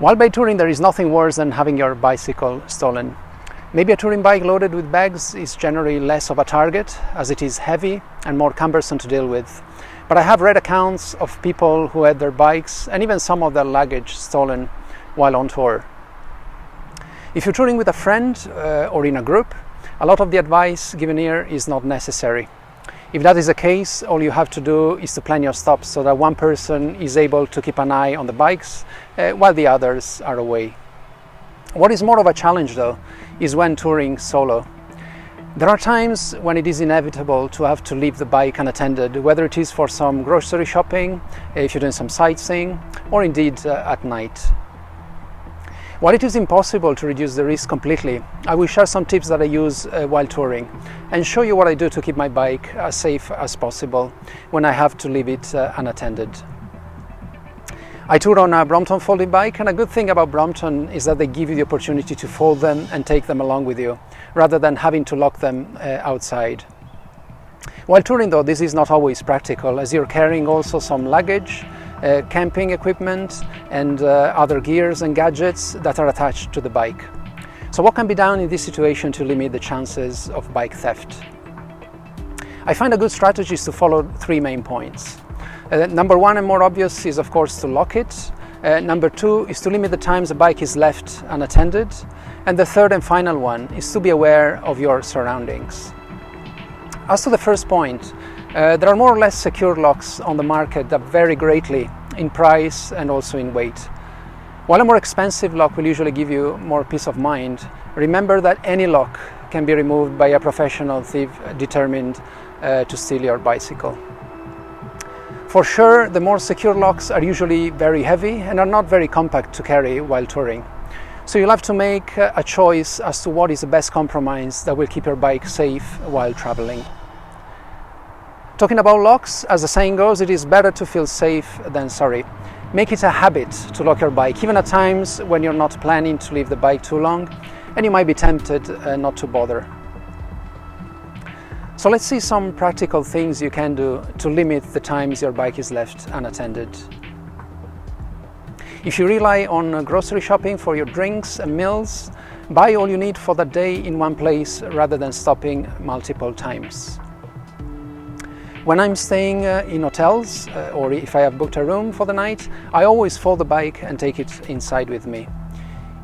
While bike touring, there is nothing worse than having your bicycle stolen. Maybe a touring bike loaded with bags is generally less of a target, as it is heavy and more cumbersome to deal with. But I have read accounts of people who had their bikes and even some of their luggage stolen while on tour. If you're touring with a friend or in a group, a lot of the advice given here is not necessary. If that is the case, all you have to do is to plan your stops so that one person is able to keep an eye on the bikes while the others are away. What is more of a challenge though is when touring solo. There are times when it is inevitable to have to leave the bike unattended, whether it is for some grocery shopping, if you're doing some sightseeing, or indeed at night. While it is impossible to reduce the risk completely, I will share some tips that I use while touring and show you what I do to keep my bike as safe as possible when I have to leave it unattended. I tour on a Brompton folding bike, and a good thing about Brompton is that they give you the opportunity to fold them and take them along with you, rather than having to lock them outside. While touring though, this is not always practical, as you're carrying also some luggage, camping equipment and other gears and gadgets that are attached to the bike. So what can be done in this situation to limit the chances of bike theft? I find a good strategy is to follow three main points. Number one and more obvious is of course to lock it. Number two is to limit the times the bike is left unattended. And the third and final one is to be aware of your surroundings. As to the first point, there are more or less secure locks on the market that vary greatly in price and also in weight. While a more expensive lock will usually give you more peace of mind, remember that any lock can be removed by a professional thief determined to steal your bicycle. For sure, the more secure locks are usually very heavy and are not very compact to carry while touring. So you'll have to make a choice as to what is the best compromise that will keep your bike safe while traveling. Talking about locks, as the saying goes, it is better to feel safe than sorry. Make it a habit to lock your bike, even at times when you're not planning to leave the bike too long and you might be tempted not to bother. So let's see some practical things you can do to limit the times your bike is left unattended. If you rely on grocery shopping for your drinks and meals, buy all you need for that day in one place rather than stopping multiple times. When I'm staying in hotels or if I have booked a room for the night, I always fold the bike and take it inside with me.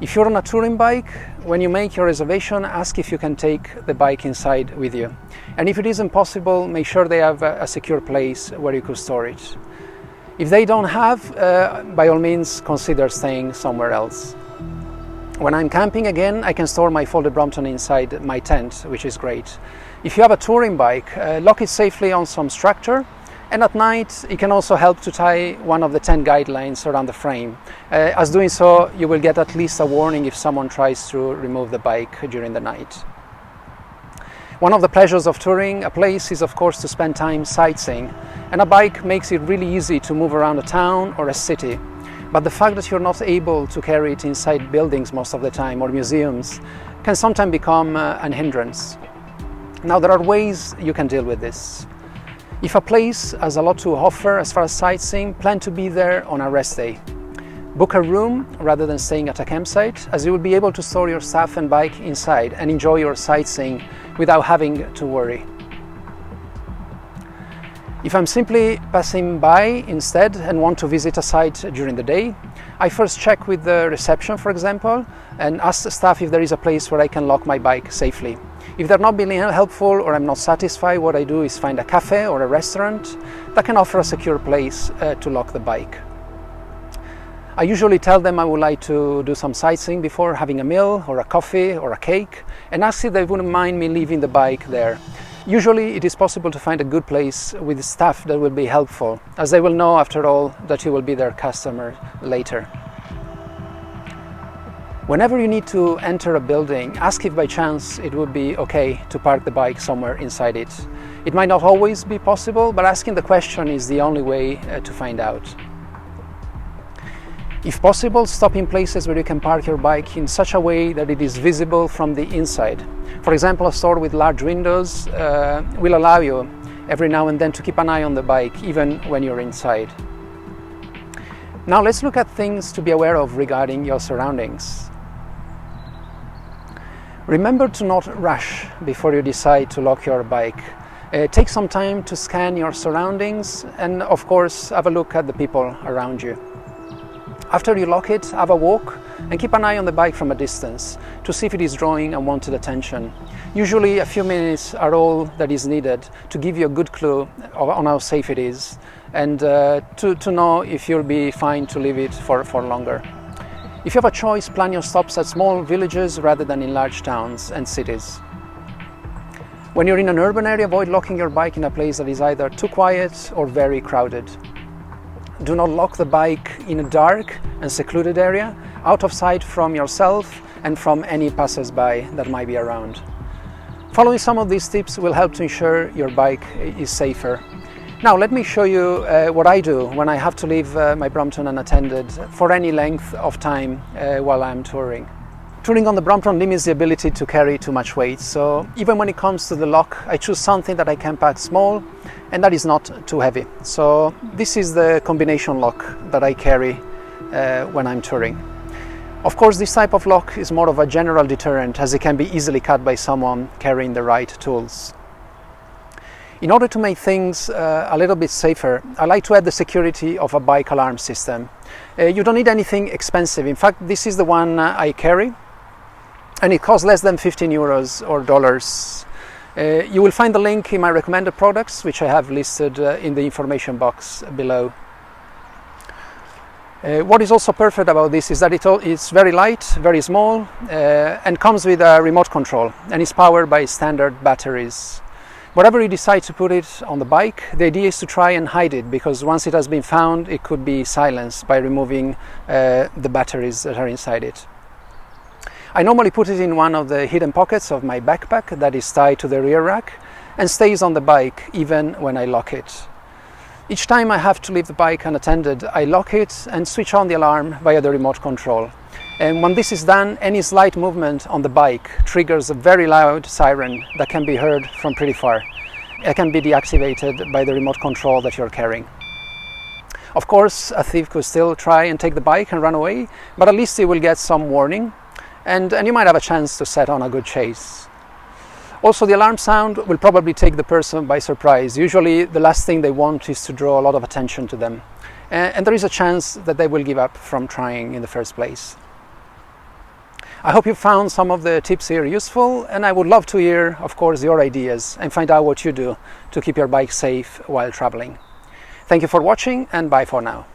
If you're on a touring bike, when you make your reservation, ask if you can take the bike inside with you. And if it isn't possible, make sure they have a secure place where you could store it. If they don't have, by all means, consider staying somewhere else. When I'm camping again, I can store my folded Brompton inside my tent, which is great. If you have a touring bike, lock it safely on some structure, and at night it can also help to tie one of the 10 guidelines around the frame. As doing so, you will get at least a warning if someone tries to remove the bike during the night. One of the pleasures of touring a place is of course to spend time sightseeing, and a bike makes it really easy to move around a town or a city. But the fact that you're not able to carry it inside buildings most of the time or museums can sometimes become an hindrance. Now there are ways you can deal with this. If a place has a lot to offer as far as sightseeing, plan to be there on a rest day. Book a room rather than staying at a campsite, as you will be able to store your stuff and bike inside and enjoy your sightseeing without having to worry. If I'm simply passing by instead and want to visit a site during the day, I first check with the reception, for example, and ask the staff if there is a place where I can lock my bike safely. If they're not being helpful or I'm not satisfied, what I do is find a cafe or a restaurant that can offer a secure place to lock the bike. I usually tell them I would like to do some sightseeing before having a meal or a coffee or a cake, and ask if they wouldn't mind me leaving the bike there. Usually it is possible to find a good place with staff that will be helpful, as they will know after all that you will be their customer later. Whenever you need to enter a building, ask if by chance it would be okay to park the bike somewhere inside it. It might not always be possible, but asking the question is the only way to find out. If possible, stop in places where you can park your bike in such a way that it is visible from the inside. For example, a store with large windows will allow you every now and then to keep an eye on the bike, even when you're inside. Now let's look at things to be aware of regarding your surroundings. Remember to not rush before you decide to lock your bike. Take some time to scan your surroundings and of course have a look at the people around you. After you lock it, have a walk and keep an eye on the bike from a distance to see if it is drawing unwanted attention. Usually a few minutes are all that is needed to give you a good clue on how safe it is and to know if you'll be fine to leave it for longer. If you have a choice, plan your stops at small villages rather than in large towns and cities. When you're in an urban area, avoid locking your bike in a place that is either too quiet or very crowded. Do not lock the bike in a dark and secluded area, out of sight from yourself and from any passers-by that might be around. Following some of these tips will help to ensure your bike is safer. Now let me show you what I do when I have to leave my Brompton unattended for any length of time while I'm touring. Touring on the Brompton limits the ability to carry too much weight, so even when it comes to the lock, I choose something that I can pack small and that is not too heavy. So this is the combination lock that I carry when I'm touring. Of course, this type of lock is more of a general deterrent as it can be easily cut by someone carrying the right tools. In order to make things a little bit safer, I like to add the security of a bike alarm system. You don't need anything expensive. In fact, this is the one I carry, and it costs less than 15 euros or dollars. You will find the link in my recommended products, which I have listed in the information box below. What is also perfect about this is that it's very light, very small, and comes with a remote control, and is powered by standard batteries. Whatever you decide to put it on the bike, the idea is to try and hide it, because once it has been found, it could be silenced by removing the batteries that are inside it. I normally put it in one of the hidden pockets of my backpack that is tied to the rear rack and stays on the bike even when I lock it. Each time I have to leave the bike unattended, I lock it and switch on the alarm via the remote control. And when this is done, any slight movement on the bike triggers a very loud siren that can be heard from pretty far. It can be deactivated by the remote control that you're carrying. Of course, a thief could still try and take the bike and run away, but at least he will get some warning, and you might have a chance to set on a good chase. Also, the alarm sound will probably take the person by surprise. Usually the last thing they want is to draw a lot of attention to them, and there is a chance that they will give up from trying in the first place. I hope you found some of the tips here useful, and I would love to hear, of course, your ideas and find out what you do to keep your bike safe while traveling. Thank you for watching, and bye for now.